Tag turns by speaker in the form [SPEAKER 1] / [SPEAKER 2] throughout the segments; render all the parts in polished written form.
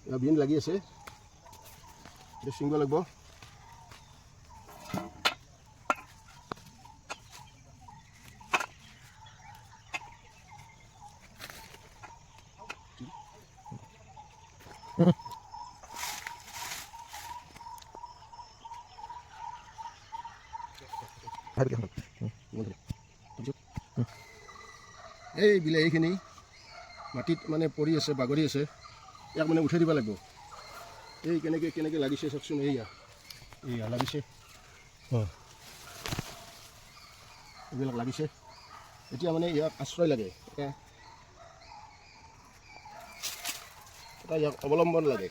[SPEAKER 1] bin লাগি আছে এটা ছিঙিব লাগিব এই বিলাহীখিনি মাটিত মানে পৰি আছে বাগৰি আছে ইয়াক মানে উঠাই দিব লাগিব এই কেনেকৈ কেনেকৈ লাগিছে চাওকচোন এইয়া লাগিছে এইবিলাক লাগিছে এতিয়া মানে ইয়াক আশ্ৰয় লাগে এটা ইয়াক অৱলম্বন লাগে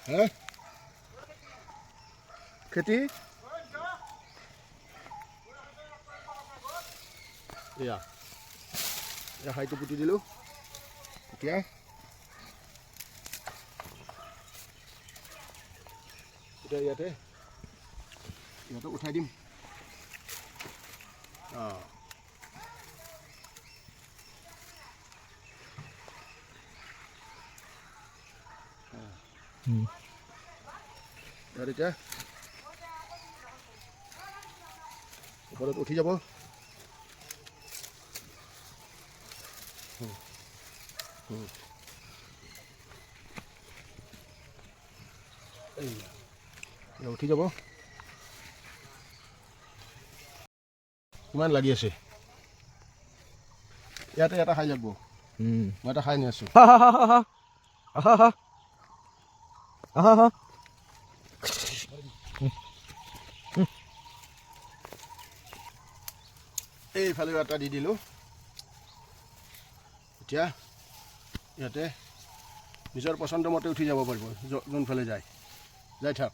[SPEAKER 1] হা খেতি এয়া হাইটো পুতি দিলোঁ এতিয়া ইয়াতে উঠাই দিম এতিয়া ওপৰত উঠি যাব উঠি যাব কিমান লাগি আছে ইয়াতে এটা খাই যাব মই এটা খাই নি আছোঁ এইফালে এটা দি দিলোঁ এতিয়া ইয়াতে নিজৰ পচন্দ মতে উঠি যাব পাৰিব যোনফালে যায় যাই থাক